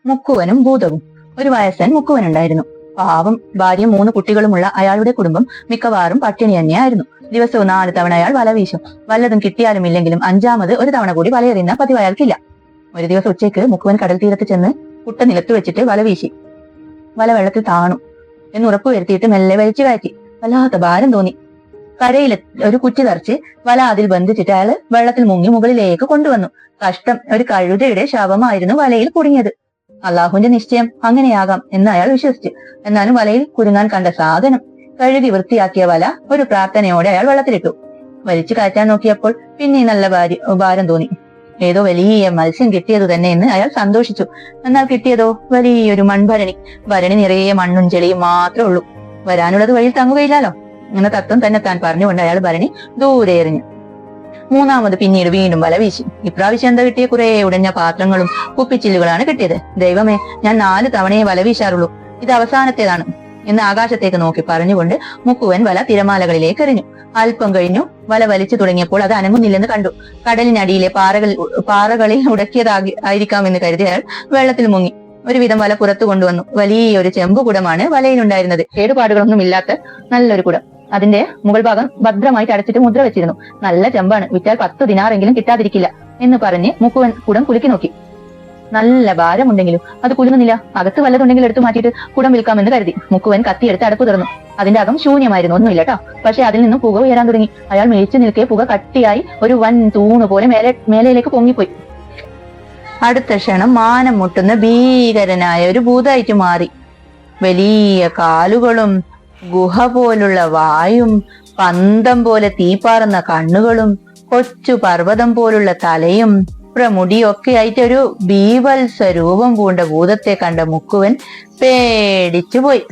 മുക്കുവനും ഭൂതവും. ഒരു വയസ്സൻ മുക്കുവനുണ്ടായിരുന്നു. പാവം. ഭാര്യ 3 കുട്ടികളുമുള്ള അയാളുടെ കുടുംബം മിക്കവാറും പട്ടിണി തന്നെയായിരുന്നു. ദിവസവും 4 തവണ അയാൾ വല വീശും. വല്ലതും കിട്ടിയാലും ഇല്ലെങ്കിലും 5ാമത് ഒരു തവണ കൂടി വലയെറിയുന്ന പതിവ് അയാൾക്കില്ല. ഒരു ദിവസം ഉച്ചയ്ക്ക് മുക്കുവൻ കടൽ തീരത്ത് ചെന്ന് കുട്ട നിലത്ത് വെച്ചിട്ട് വല വീശി. വല വെള്ളത്തിൽ താണു എന്ന് ഉറപ്പ് വരുത്തിയിട്ട് മെല്ലെ വലിച്ചു കയറ്റി. വല്ലാത്ത ഭാരം തോന്നി. കരയിൽ ഒരു കുറ്റി തറച്ച് വല അതിൽ ബന്ധിച്ചിട്ട് അയാൾ വെള്ളത്തിൽ മുങ്ങി മുകളിലേക്ക് കൊണ്ടുവന്നു. കഷ്ടം, ഒരു കഴുതയുടെ ശവമായിരുന്നു വലയിൽ കുടുങ്ങിയത്. അള്ളാഹുവിന്റെ നിശ്ചയം അങ്ങനെയാകാം എന്ന് അയാൾ വിശ്വസിച്ചു. എന്നാലും വലയിൽ കുരുങ്ങാൻ കണ്ട സാധനം കഴുകി വൃത്തിയാക്കിയ വല ഒരു പ്രാർത്ഥനയോടെ അയാൾ വെള്ളത്തിലിട്ടു. വലിച്ചു കയറ്റാൻ നോക്കിയപ്പോൾ പിന്നെ നല്ല ഭാരം തോന്നി. ഏതോ വലിയ മത്സ്യം കിട്ടിയതു തന്നെ എന്ന് അയാൾ സന്തോഷിച്ചു. എന്നാൽ കിട്ടിയതോ വലിയൊരു മൺഭരണി. ഭരണി നിറയെ മണ്ണും ചെളിയും മാത്രമേ ഉള്ളൂ. വരാനുള്ളത് വഴിയിൽ തങ്ങുകയില്ലല്ലോ എന്ന തത്വം തന്നെ താൻ പറഞ്ഞുകൊണ്ട് അയാൾ ഭരണി ദൂരെ എറിഞ്ഞു. 3ാമത് പിന്നീട് വീണ്ടും വല വീശി. ഇപ്രാവശ്യം എന്താ കിട്ടിയ? കുറെ ഉടഞ്ഞ പാത്രങ്ങളും കുപ്പിച്ചില്ലുകളാണ് കിട്ടിയത്. ദൈവമേ, ഞാൻ 4 തവണയെ വല വീശാറുള്ളൂ, ഇത് അവസാനത്തേതാണ് എന്ന് ആകാശത്തേക്ക് നോക്കി പറഞ്ഞുകൊണ്ട് മുക്കുവൻ വല തിരമാലകളിലേക്ക് എറിഞ്ഞു. അല്പം കഴിഞ്ഞു വല വലിച്ചു തുടങ്ങിയപ്പോൾ അത് അനങ്ങുന്നില്ലെന്ന് കണ്ടു. കടലിനടിയിലെ പാറകളിൽ ഉടക്കിയതായിരിക്കാമെന്ന് കരുതി അയാൾ വെള്ളത്തിൽ മുങ്ങി. ഒരുവിധം വല പുറത്തു കൊണ്ടുവന്നു. വലിയൊരു ചെമ്പുകുടമാണ് വലയിലുണ്ടായിരുന്നത്. കേടുപാടുകളൊന്നും ഇല്ലാത്ത നല്ലൊരു കുടം. അതിന്റെ മുകൾ ഭാഗം ഭദ്രമായിട്ട് അടച്ചിട്ട് മുദ്ര വെച്ചിരുന്നു. നല്ല ചെമ്പാണ്, വിറ്റാൽ 10 ദിനാറെങ്കിലും കിട്ടാതിരിക്കില്ല എന്ന് പറഞ്ഞ് മുക്കുവൻ കുടം കുലുക്കി നോക്കി. നല്ല ഭാരമുണ്ടെങ്കിലും അത് കുലുങ്ങുന്നില്ല. അകത്ത് വല്ലതുണ്ടെങ്കിൽ എടുത്തു മാറ്റിയിട്ട് കുടം വിൽക്കാമെന്ന് കരുതി മുക്കുവൻ കത്തിയെടുത്ത് അടപ്പ് തുറന്നു. അതിന്റെ അകം ശൂന്യമായിരുന്നു, ഒന്നുമില്ല കേട്ടോ. പക്ഷെ അതിൽ നിന്നും പുക ഉയരാൻ തുടങ്ങി. അയാൾ മേടിച്ചു നിൽക്കെ പുക കട്ടിയായി ഒരു വൻ തൂണ് പോലെ മേലയിലേക്ക് പൊങ്ങിപ്പോയി. അടുത്ത ക്ഷണം മാനം മുട്ടുന്ന ഭീകരനായ ഒരു ഭൂതമായിട്ട് മാറി. വലിയ കാലുകളും ഗുഹ പോലുള്ള വായും പന്തം പോലെ തീപ്പാറുന്ന കണ്ണുകളും കൊച്ചു പർവ്വതം പോലുള്ള തലയും മുടിയൊക്കെ ആയിട്ട് ഒരു ബീവത്സ രൂപം പൂണ്ട ഭൂതത്തെ കണ്ട മുക്കുവൻ പേടിച്ചുപോയി.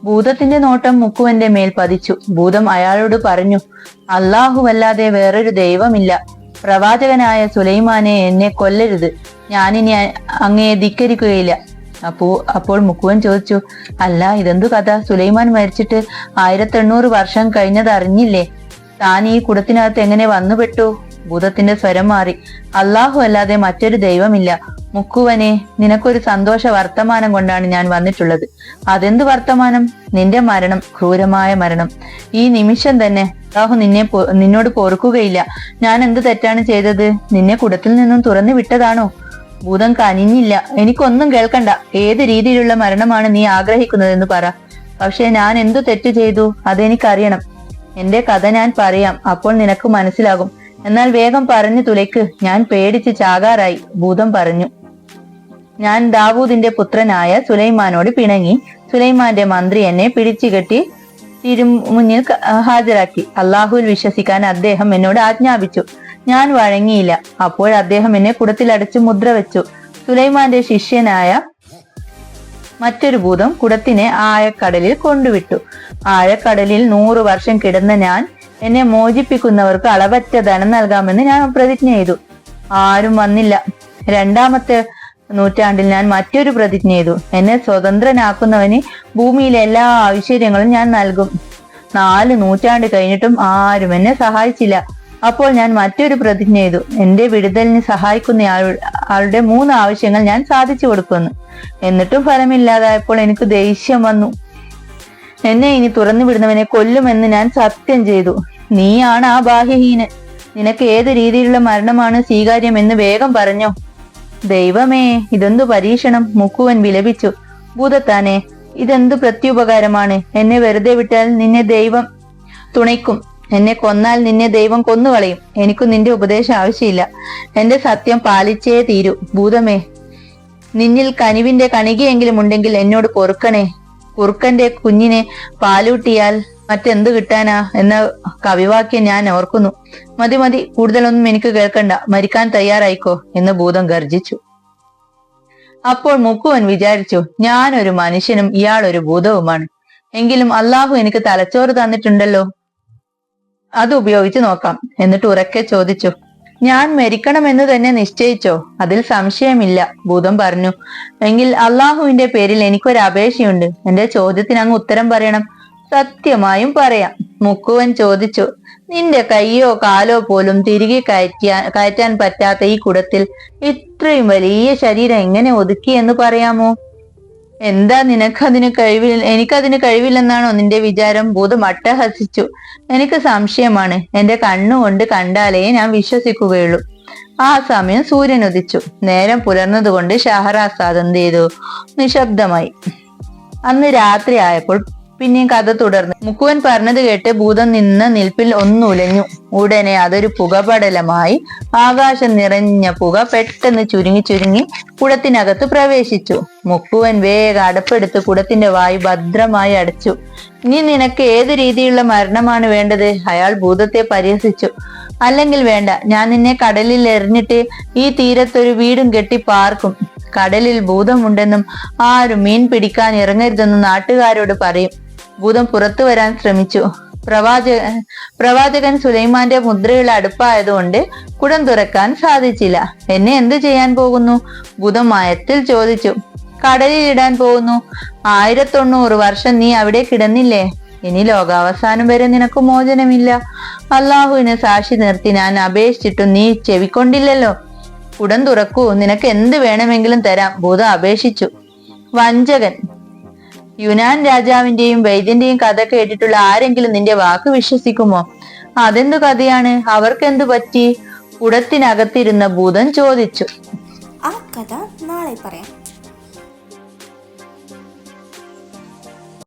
ഭൂതത്തിന്റെ നോട്ടം മുക്കുവന്റെ മേൽ പതിച്ചു. ഭൂതം അയാളോട് പറഞ്ഞു, അല്ലാഹുവല്ലാതെ വേറൊരു ദൈവമില്ല. പ്രവാചകനായ സുലൈമാനെ എന്നെ കൊല്ലരുത്. ഞാനിനി അങ്ങയെ ധിക്കരിക്കുകയില്ല. അപ്പോൾ മുക്കുവൻ ചോദിച്ചു, അല്ല, ഇതെന്തു കഥ? സുലൈമാൻ മരിച്ചിട്ട് 1800 വർഷം കഴിഞ്ഞത് അറിഞ്ഞില്ലേ? താൻ ഈ കുടത്തിനകത്ത് എങ്ങനെ വന്നുപെട്ടു? ഭൂതത്തിന്റെ സ്വരം മാറി. അല്ലാഹു അല്ലാതെ മറ്റൊരു ദൈവമില്ല. മുക്കുവനെ, നിനക്കൊരു സന്തോഷ വർത്തമാനം കൊണ്ടാണ് ഞാൻ വന്നിട്ടുള്ളത്. അതെന്ത് വർത്തമാനം? നിന്റെ മരണം, ക്രൂരമായ മരണം. ഈ നിമിഷം തന്നെ അല്ലാഹു നിന്നോട് പൊറുക്കുകയില്ല. ഞാൻ എന്ത് തെറ്റാണ് ചെയ്തത്? നിന്നെ കുടത്തിൽ നിന്നും തുറന്നു വിട്ടതാണോ? ഭൂതം കനിഞ്ഞില്ല. എനിക്കൊന്നും കേൾക്കണ്ട. ഏത് രീതിയിലുള്ള മരണമാണ് നീ ആഗ്രഹിക്കുന്നതെന്ന് പറ. പക്ഷെ ഞാൻ എന്തു തെറ്റ് ചെയ്തു അതെനിക്കറിയണം. എന്റെ കഥ ഞാൻ പറയാം, അപ്പോൾ നിനക്ക് മനസ്സിലാകും. എന്നാൽ വേഗം പറഞ്ഞു തുലയ്ക്ക്, ഞാൻ പേടിച്ച് ചാകാറായി. ഭൂതം പറഞ്ഞു, ഞാൻ ദാവൂദിന്റെ പുത്രനായ സുലൈമാനോട് പിണങ്ങി. സുലൈമാന്റെ മന്ത്രി എന്നെ പിടിച്ചുകെട്ടി തിരുമുന്നിൽ ഹാജരാക്കി. അള്ളാഹുവിൽ വിശ്വസിക്കാൻ അദ്ദേഹം എന്നോട് ആജ്ഞാപിച്ചു. ഞാൻ വഴങ്ങിയില്ല. അപ്പോൾ അദ്ദേഹം എന്നെ കുടത്തിലടച്ച് മുദ്ര വെച്ചു. സുലൈമാന്റെ ശിഷ്യനായ മറ്റൊരു ഭൂതം കുടത്തിനെ ആഴക്കടലിൽ കൊണ്ടുവിട്ടു. ആഴക്കടലിൽ 100 വർഷം കിടന്ന ഞാൻ എന്നെ മോചിപ്പിക്കുന്നവർക്ക് അളവറ്റ ധനം നൽകാമെന്ന് ഞാൻ പ്രതിജ്ഞ ചെയ്തു. ആരും വന്നില്ല. 2ാമത്തെ നൂറ്റാണ്ടിൽ ഞാൻ മറ്റൊരു പ്രതിജ്ഞ ചെയ്തു. എന്നെ സ്വതന്ത്രനാക്കുന്നവന് ഭൂമിയിലെ എല്ലാ ഐശ്വര്യങ്ങളും ഞാൻ നൽകും. 4 നൂറ്റാണ്ട് കഴിഞ്ഞിട്ടും ആരും എന്നെ സഹായിച്ചില്ല. അപ്പോൾ ഞാൻ മറ്റൊരു പ്രതിജ്ഞ ചെയ്തു. എന്റെ വിടുതലിന് സഹായിക്കുന്ന ആളുടെ 3 ആവശ്യങ്ങൾ ഞാൻ സാധിച്ചു കൊടുക്കുമെന്ന്. എന്നിട്ടും ഫലമില്ലാതായപ്പോൾ എനിക്ക് ദേഷ്യം വന്നു. എന്നെ ഇനി തുറന്നു വിടുന്നവനെ കൊല്ലുമെന്ന് ഞാൻ സത്യം ചെയ്തു. നീയാണ് ആ ബാഹ്യഹീനൻ. നിനക്ക് ഏത് രീതിയിലുള്ള മരണമാണ് സ്വീകാര്യം എന്ന് വേഗം പറഞ്ഞോ. ദൈവമേ, ഇതെന്തു പരീക്ഷണം! മുക്കുവൻ വിലപിച്ചു. ഭൂതത്താനെ, ഇതെന്തു പ്രത്യുപകാരമാണ്? എന്നെ വെറുതെ വിട്ടാൽ നിന്നെ ദൈവം തുണയ്ക്കും. എന്നെ കൊന്നാൽ നിന്നെ ദൈവം കൊന്നുകളയും. എനിക്ക് നിന്റെ ഉപദേശം ആവശ്യമില്ല. എന്റെ സത്യം പാലിച്ചേ തീരൂ. ഭൂതമേ, നിന്നിൽ കനിവിന്റെ കണികയെങ്കിലും ഉണ്ടെങ്കിൽ എന്നോട് പൊറുക്കണേ. കുറുക്കന്റെ കുഞ്ഞിനെ പാലൂട്ടിയാൽ മറ്റെന്ത് കിട്ടാനാ എന്ന കവിവാക്യം ഞാൻ ഓർക്കുന്നു. മതി മതി, കൂടുതലൊന്നും എനിക്ക് കേൾക്കണ്ട. മരിക്കാൻ തയ്യാറായിക്കോ എന്ന് ഭൂതം ഗർജിച്ചു. അപ്പോൾ മുക്കുവൻ വിചാരിച്ചു, ഞാനൊരു മനുഷ്യനും ഇയാൾ ഒരു ഭൂതവുമാണ്. എങ്കിലും അള്ളാഹു എനിക്ക് തലച്ചോറ് തന്നിട്ടുണ്ടല്ലോ, അത് ഉപയോഗിച്ച് നോക്കാം. എന്നിട്ട് ഉറക്കെ ചോദിച്ചു, ഞാൻ മരിക്കണമെന്ന് തന്നെ നിശ്ചയിച്ചോ? അതിൽ സംശയമില്ല. ഭൂതം പറഞ്ഞു, എങ്കിൽ അള്ളാഹുവിന്റെ പേരിൽ എനിക്കൊരു അപേക്ഷയുണ്ട്. എന്റെ ചോദ്യത്തിന് അങ്ങ് ഉത്തരം പറയണം. സത്യമായും പറയാം. മുക്കുവൻ ചോദിച്ചു. നിന്റെ കയ്യോ കാലോ പോലും തിരികെ കയറ്റാൻ പറ്റാത്ത ഈ കുടത്തിൽ ഇത്രയും വലിയ ശരീരം എങ്ങനെ ഒതുക്കിയെന്ന് പറയാമോ? എന്താ എനിക്കതിന് കഴിവില്ലെന്നാണോ നിന്റെ വിചാരം? ഭൂതം അട്ടഹസിച്ചു. എനിക്ക് സംശയമാണ്. എന്റെ കണ്ണുകൊണ്ട് കണ്ടാലേ ഞാൻ വിശ്വസിക്കുകയുള്ളൂ. ആ സമയം സൂര്യൻ ഉദിച്ചു. നേരം പുലർന്നതുകൊണ്ട് ഷഹറാസാദ് എന്ത് ചെയ്തു? നിശബ്ദമായി. അന്ന് രാത്രി ആയപ്പോൾ പിന്നെയും കഥ തുടർന്നു. മുക്കുവൻ പറഞ്ഞത് കേട്ട് ഭൂതം നിന്ന നിൽപ്പിൽ ഒന്നുലഞ്ഞു. ഉടനെ അതൊരു പുകപടലമായി. ആകാശം നിറഞ്ഞ പുക പെട്ടെന്ന് ചുരുങ്ങി ചുരുങ്ങി കുടത്തിനകത്ത് പ്രവേശിച്ചു. മുക്കുവൻ വേഗം അടപ്പെടുത്ത് കുടത്തിന്റെ വായു ഭദ്രമായി അടച്ചു. ഇനി നിനക്ക് ഏത് രീതിയിലുള്ള മരണമാണ് വേണ്ടത്? അയാൾ ഭൂതത്തെ പരിഹസിച്ചു. അല്ലെങ്കിൽ വേണ്ട, ഞാൻ നിന്നെ കടലിൽ എറിഞ്ഞിട്ട് ഈ തീരത്തൊരു വീടും കെട്ടി പാർക്കും. കടലിൽ ഭൂതമുണ്ടെന്നും ആരും മീൻ പിടിക്കാൻ ഇറങ്ങരുതെന്നും നാട്ടുകാരോട് പറയും. ഭൂതം പുറത്തു വരാൻ ശ്രമിച്ചു. പ്രവാചകൻ സുലൈമാന്റെ മുദ്രയുള്ള അടുപ്പായതുകൊണ്ട് കുടം തുറക്കാൻ സാധിച്ചില്ല. എന്നെ എന്ത് ചെയ്യാൻ പോകുന്നു? ഭൂതം മയത്തിൽ ചോദിച്ചു. കടലിൽ ഇടാൻ പോകുന്നു. 1090 വർഷം നീ അവിടെ കിടന്നില്ലേ? ഇനി ലോകാവസാനം വരെ നിനക്ക് മോചനമില്ല. അള്ളാഹുവിനെ സാക്ഷി നിർത്തി ഞാൻ അപേക്ഷിച്ചിട്ടും നീ ചെവിക്കൊണ്ടില്ലല്ലോ. കുടം തുറക്കൂ, നിനക്ക് എന്ത് വേണമെങ്കിലും തരാം, ഭൂതം അപേക്ഷിച്ചു. വഞ്ചകൻ. യുനാൻ രാജാവിന്റെയും വൈദ്യന്റെയും കഥ കേട്ടിട്ടുള്ള ആരെങ്കിലും നിന്റെ വാക്ക് വിശ്വസിക്കുമോ? അതെന്തു കഥയാണ്? അവർക്കെന്തു പറ്റി? കുടത്തിനകത്തിരുന്ന ഭൂതം ചോദിച്ചു. ആ കഥ നാളെ പറയാം.